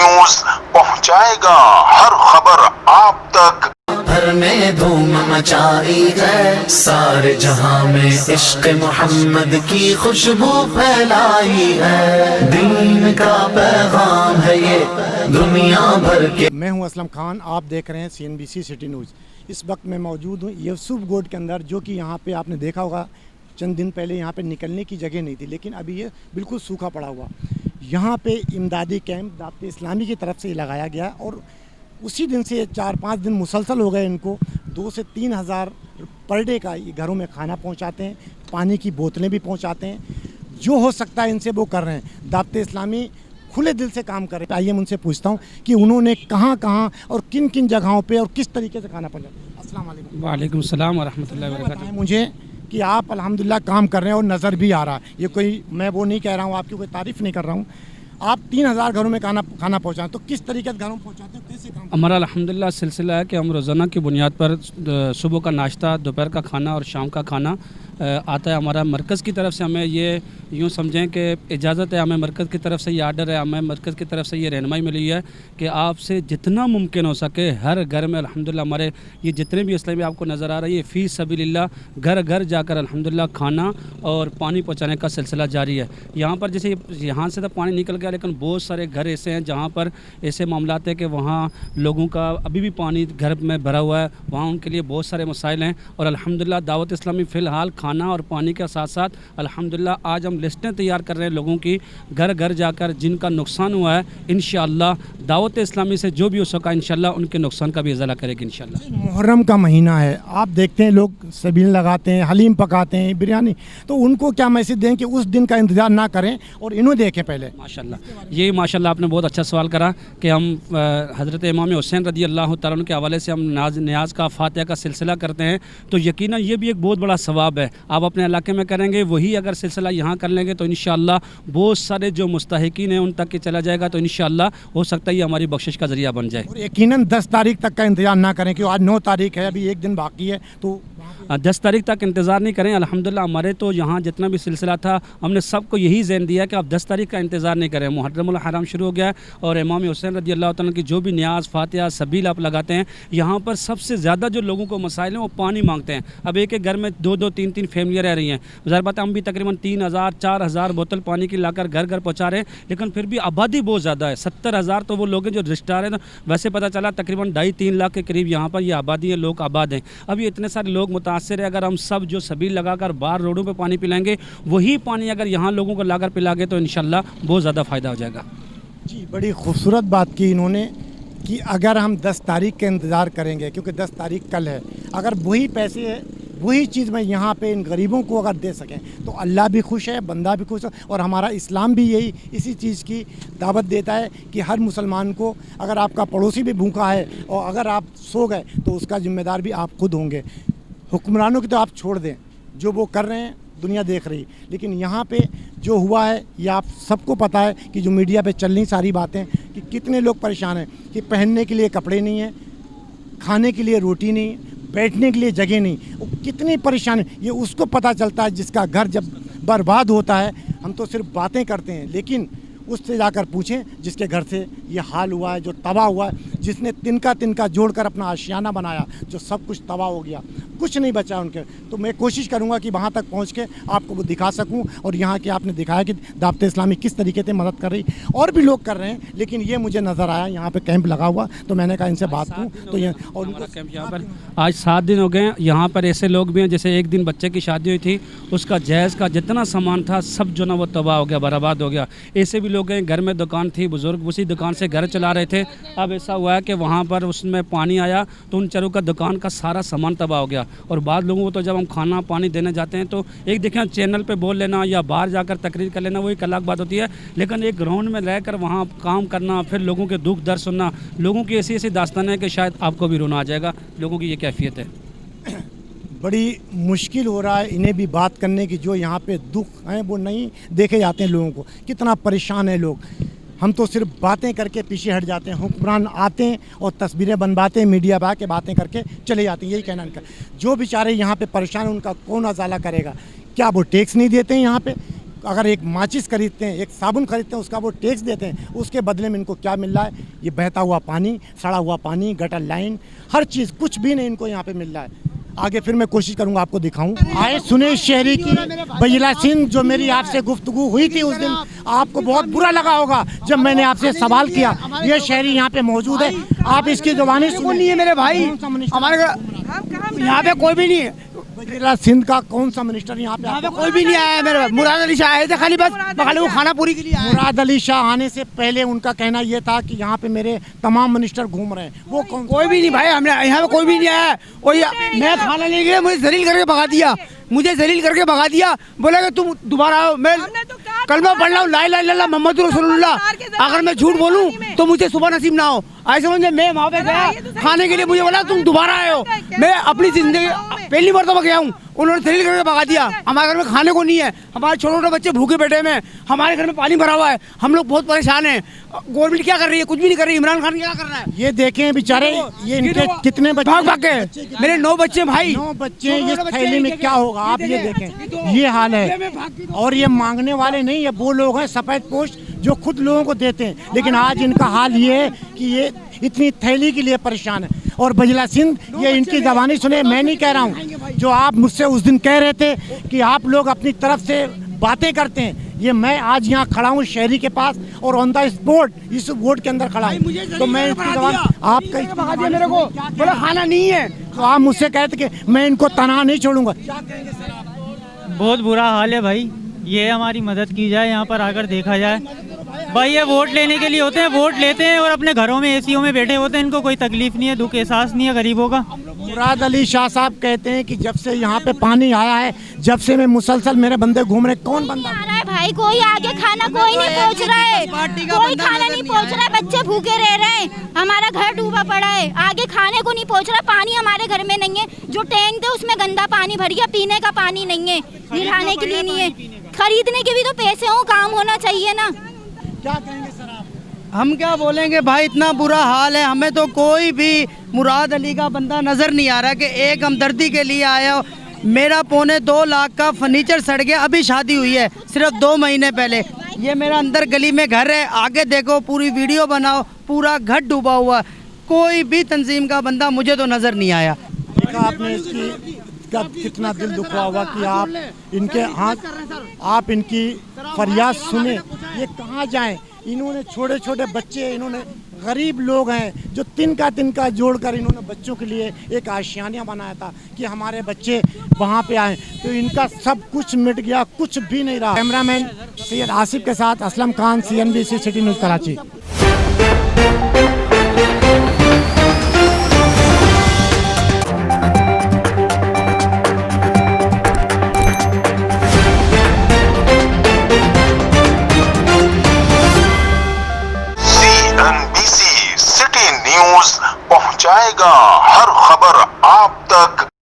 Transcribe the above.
News पहुंचाएगा हर खबर आप तक। घर में धूम मचाई है, सारे जहां में इश्क मोहम्मद की खुशबू फैलाई है। दीन का पैगाम है ये दुनिया भर के। मैं हूं असलम खान, आप देख रहे हैं CNBC सिटी न्यूज़। इस वक्त मैं मौजूद हूं यूसुफ गोड के अंदर, जो कि यहाँ पे आपने देखा होगा चंद दिन पहले यहाँ पे निकलने की जगह नहीं थी, लेकिन अभी ये बिल्कुल सूखा पड़ा हुआ। यहाँ पे इमदादी कैंप दावत इस्लामी की तरफ से लगाया गया और उसी दिन से 4-5 दिन मुसलसल हो गए इनको 2 से 3 हज़ार पर डे का ये घरों में खाना पहुँचाते हैं, पानी की बोतलें भी पहुँचाते हैं। जो हो सकता है इनसे वो कर रहे हैं। दावत इस्लामी खुले दिल से काम कर रहे हैं। आइए मैं उनसे पूछता हूँ कि उन्होंने कहाँ कहाँ और किन किन जगहों पे और किस तरीके से खाना पहुँचाया। अस्सलाम वालेकुम। वालेकुम सलाम व रहमतुल्लाहि व बरकातुहू। मुझे कि आप अल्हम्दुलिल्लाह काम कर रहे हैं और नज़र भी आ रहा है। ये कोई मैं वो नहीं कह रहा हूँ, आपकी कोई तारीफ़ नहीं कर रहा हूँ। आप 3,000 घरों में खाना पहुँचाएं, तो किस तरीके से घरों में पहुँचाते हैं, कैसे काम? हमारा अल्हम्दुलिल्लाह सिलसिला है कि हम रोज़ाना की बुनियाद पर सुबह का नाश्ता, दोपहर का खाना और शाम का खाना आता है हमारा मरकज़ की तरफ से। हमें ये यूँ समझें कि इजाज़त है, हमें मरकज़ की तरफ से ये आर्डर है, हमें मरकज़ की तरफ से ये रहनुमाई मिली है कि आपसे जितना मुमकिन हो सके हर घर में अल्हम्दुलिल्लाह हमारे ये जितने भी इस्लामी आपको नज़र आ रही है फ़ी सबीलिल्लाह घर घर जाकर अल्हम्दुलिल्लाह खाना और पानी पहुँचाने का सिलसिला जारी है। यहाँ पर जैसे यहाँ से तो पानी निकल गया, लेकिन बहुत सारे घर ऐसे हैं जहाँ पर ऐसे मामलात है कि वहाँ लोगों का अभी भी पानी घर में भरा हुआ है, वहाँ उनके लिए बहुत सारे मसाइल हैं। और अल्हम्दुलिल्लाह दावत इस्लामी फ़िलहाल खाना और पानी के साथ साथ अल्हम्दुलिल्लाह आज हम लिस्टें तैयार कर रहे हैं लोगों की, घर घर जाकर जिनका नुकसान हुआ है इंशाअल्लाह दावत इस्लामी से जो भी हो सका इंशाअल्लाह उनके नुकसान का भी इज़ाला करेगी इंशाअल्लाह। मुहर्रम का महीना है, आप देखते हैं लोग सबील लगाते हैं, हलीम पकाते हैं, बिरयानी, तो उनको क्या मैसेज दें कि उस दिन का इंतज़ार ना करें और इन्हों देखें पहले? माशाल्लाह, ये माशाल्लाह आपने बहुत अच्छा सवाल करा कि हम हज़रत इमाम हुसैन रज़ी अल्लाह तआला अन्हु के हवाले से हम न्याज़ का फातिहा का सिलसिला करते हैं, तो यकीनन ये भी एक बहुत बड़ा सवाब है। आप अपने इलाके में करेंगे, वही अगर सिलसिला यहाँ कर लेंगे तो इंशाअल्लाह बहुत सारे जो मुस्तहिकीन हैं उन तक के चला जाएगा, तो इंशाअल्लाह हो सकता है ये हमारी बख्शिश का ज़रिया बन जाए। और यकीनन 10 तारीख तक का इंतज़ार ना करें, क्योंकि आज 9 तारीख है, अभी एक दिन बाकी है, तो 10 तारीख तक इंतज़ार नहीं करें। अल्हम्दुलिल्लाह हमारे तो यहाँ जितना भी सिलसिला था हमने सबको यही ज़हन दिया कि आप 10 तारीख का इंतज़ार नहीं करें। मुहर्रमुल हराम शुरू हो गया है और इमाम हुसैन रज़ी अल्लाह तआला की जो भी न्याज़ फातिहा सबील आप लगाते हैं, यहाँ पर सबसे ज़्यादा जो लोगों को मसाइल हैं वो पानी मांगते हैं। अब एक एक घर में 2-2 3-3 फैमिलियाँ रह रही हैं। ज़ाहिर बात है हम भी तकरीबन 3,000-4,000 बोतल पानी की लाकर घर घर पहुँचा रहे हैं, लेकिन फिर भी आबादी बहुत ज़्यादा है। 70,000 तो वो लोग हैं जो रजिस्ट्रार हैं, वैसे पता चला तकरीबन 2.5-3 लाख के करीब यहाँ पर ये आबादी है, लोग आबाद हैं। अब ये इतने सारे लोग मुतासर है, अगर हम सब जो सबील लगाकर बाहर रोडों पे पानी पिलाएंगे, वही पानी अगर यहाँ लोगों को लाकर पिलाएंगे तो इंशाल्लाह बहुत ज़्यादा फ़ायदा हो जाएगा। जी, बड़ी खूबसूरत बात की इन्होंने कि अगर हम 10 तारीख का इंतज़ार करेंगे, क्योंकि 10 तारीख कल है, अगर वही पैसे वही चीज़ मैं यहाँ पे इन गरीबों को अगर दे सकें तो अल्लाह भी खुश है, बंदा भी खुश है, और हमारा इस्लाम भी यही इसी चीज़ की दावत देता है कि हर मुसलमान को, अगर आपका पड़ोसी भी भूखा है और अगर आप सो गए तो उसका ज़िम्मेदार भी आप खुद होंगे। हुक्मरानों की तो आप छोड़ दें, जो वो कर रहे हैं दुनिया देख रही, लेकिन यहाँ पे जो हुआ है ये आप सबको पता है कि जो मीडिया पे चल रही सारी बातें कि कितने लोग परेशान हैं कि पहनने के लिए कपड़े नहीं हैं, खाने के लिए रोटी नहीं, बैठने के लिए जगह नहीं, वो कितनी परेशानी ये उसको पता चलता है जिसका घर जब बर्बाद होता है। हम तो सिर्फ बातें करते हैं, लेकिन उससे जाकर पूछें जिसके घर से ये हाल हुआ है, जो तबाह हुआ है, जिसने तिनका तिनका जोड़कर अपना आशियाना बनाया, जो सब कुछ तबाह हो गया, कुछ नहीं बचा उनके। तो मैं कोशिश करूंगा कि वहाँ तक पहुँच के आपको वो दिखा सकूँ, और यहाँ के आपने दिखाया कि दावत इस्लामी किस तरीके से मदद कर रही, और भी लोग कर रहे हैं, लेकिन ये मुझे नज़र आया यहाँ पे कैंप लगा हुआ, तो मैंने कहा इनसे बात करूँ। तो ये और उनको कैंप यहाँ पर आज 7 दिन हो गए। यहाँ पर ऐसे लोग भी हैं, जैसे एक दिन बच्चे की शादी हुई थी, उसका जहेज़ का जितना सामान था सब जो ना वो तबाह हो गया, बर्बाद हो गया। ऐसे भी लोग हैं, घर में दुकान थी, बुज़ुर्ग उसी दुकान से घर चला रहे थे, अब ऐसा हुआ है कि वहाँ पर उसमें पानी आया तो उन चरों का दुकान का सारा सामान तबाह हो गया। और बाद लोगों को तो जब हम खाना पानी देने जाते हैं तो एक देखें चैनल पे बोल लेना या बाहर जाकर तकरीर कर लेना वो एक अलग बात होती है, लेकिन एक ग्राउंड में रहकर वहाँ काम करना, फिर लोगों के दुख दर्द सुनना, लोगों की ऐसी ऐसी दास्तान है कि शायद आपको भी रोना आ जाएगा। लोगों की ये कैफियत है। बड़ी मुश्किल हो रहा है इन्हें भी बात करने की, जो यहाँ पे दुख हैं वो नहीं देखे जाते हैं लोगों को, कितना परेशान है लोग। हम तो सिर्फ बातें करके पीछे हट जाते हैं, हुक्मरान आते हैं और तस्वीरें बनवाते हैं, मीडिया पर आके बातें करके चले जाते हैं, यही कहना इनका। जो बेचारे यहाँ पे परेशान हैं उनका कौन अजाला करेगा? क्या वो टैक्स नहीं देते हैं यहाँ पे? अगर एक माचिस खरीदते हैं, एक साबुन खरीदते हैं, उसका वो टैक्स देते हैं, उसके बदले में इनको क्या मिल रहा है? ये बहता हुआ पानी, सड़ा हुआ पानी, गटर लाइन, हर चीज़, कुछ भी नहीं इनको यहाँ पे मिल रहा है। आगे फिर मैं कोशिश करूंगा आपको दिखाऊं। आए सुने शहरी की बजला सिंह, जो मेरी आपसे गुफ्तगू हुई थी उस दिन, आपको बहुत बुरा लगा होगा जब मैंने आपसे सवाल किया। ये शहरी यहाँ पे मौजूद है, आप इसकी जुबानी नहीं है मेरे भाई, हमारे यहाँ पे कोई भी नहीं है। बजला सिंध का कौन सा मिनिस्टर यहाँ पे कोई भी नहीं आया है मेरे। मुराद अली शाह आए थे खाली, बस खाली वो खाना पूरी के लिए आए। मुराद अली शाह आने से पहले उनका कहना ये था कि यहाँ पे मेरे तमाम मिनिस्टर घूम रहे हैं, वो कौन? कोई भी नहीं भाई, हमने यहाँ पे कोई भी नहीं आया है। मैं खाना लेके गया, मुझे जलील करके भगा दिया, बोला कि तुम दोबारा आओ। मैं कलमा पढ़ रहा हूँ, ला इलाहा इल्लल्लाह मोहम्मद रसूलुल्लाह। अगर मैं झूठ बोलूँ तो मुझे सुबह नसीब ना हो। ऐसे समझे, मैं वहाँ पे गया खाने के लिए, मुझे बोला तुम दोबारा आए हो। मैं अपनी जिंदगी पहली मरतबा गया हूँ, उन्होंने जलील करके भगा दिया। हमारे घर में खाने को नहीं है, हमारे छोटे छोटे बच्चे भूखे बैठे में, हमारे घर में पानी भरा हुआ है, हम लोग बहुत परेशान हैं। गवर्नमेंट क्या कर रही है? कुछ भी नहीं कर रही। इमरान खान क्या कर रहा है? ये देखें बेचारे, ये इनके कितने बच्चे भाग के, मेरे 9 बच्चे भाई, 9 बच्चे। ये थैली में क्या होगा आप ये देखें, ये हाल है। और ये मांगने वाले नहीं, ये वो लोग हैं सफेद पोश जो खुद लोगों को देते हैं, लेकिन आज इनका हाल ये है कि ये इतनी थैली के लिए परेशान है। और बजला सिंध, ये इनकी ज़बानी सुने, मैं नहीं कह रहा हूँ, जो आप मुझसे उस दिन कह रहे थे कि आप लोग अपनी तरफ से बातें करते हैं, ये मैं आज यहाँ खड़ा हूँ शहरी के पास और ऑन द स्पॉट इस वोट के अंदर खड़ा हूँ। तो मैं इसकी जबान आपका भगा दिया मेरे को, बोला खाना नहीं है। तो आप मुझसे कहते कि मैं इनको तना नहीं छोड़ूंगा। बहुत बुरा हाल है भाई, ये हमारी मदद की जाए, यहाँ पर आकर देखा जाए। भाई ये वोट लेने के लिए होते हैं, वोट लेते हैं और अपने घरों में एसीओ में बैठे होते हैं, इनको कोई तकलीफ नहीं है, दुख एहसास नहीं है गरीबों का। मुराद अली शाह साहब कहते हैं कि जब से यहाँ पे पानी आया है, जब से मैं मुसलसल मेरे बंदे घूम रहे। कौन बंदा आ रहा है भाई? कोई आगे खाना कोई नहीं पहुँच रहा है, कोई खाना नहीं पहुँच रहा है, बच्चे भूखे रह रहे हैं, हमारा घर डूबा पड़ा है, आगे खाने को नहीं पहुँच रहा। पानी हमारे घर में नहीं है, जो टैंक थे उसमें गंदा पानी भर गया, पीने का पानी नहीं है, नहाने के लिए नहीं है, खरीदने के भी तो पैसे हो, काम होना चाहिए ना। क्या कहेंगे सर आप? हम क्या बोलेंगे भाई, इतना बुरा हाल है। हमें तो कोई भी मुराद अली का बंदा नजर नहीं आ रहा कि एक हमदर्दी के लिए आया हो। मेरा 2.25 लाख का फर्नीचर सड़ गया, अभी शादी हुई है सिर्फ 2 महीने पहले। ये मेरा अंदर गली में घर है, आगे देखो, पूरी वीडियो बनाओ, पूरा घर डूबा हुआ। कोई भी तंजीम का बंदा मुझे तो नजर नहीं आया। देखा आपने इसकी का कितना दिल दुखा होगा कि आप इनके हाथ, आप इनकी फरियाद सुने, ये कहाँ जाएं? इन्होंने छोटे छोटे बच्चे, इन्होंने गरीब लोग हैं जो तिनका जोड़कर इन्होंने बच्चों के लिए एक आशियाना बनाया था कि हमारे बच्चे वहाँ पे आए, तो इनका सब कुछ मिट गया, कुछ भी नहीं रहा। कैमरामैन सैयद आसिफ के साथ Aslam Khan, CNBC city news Karachi. CNBC city news पहुंचाएगा हर खबर आप तक।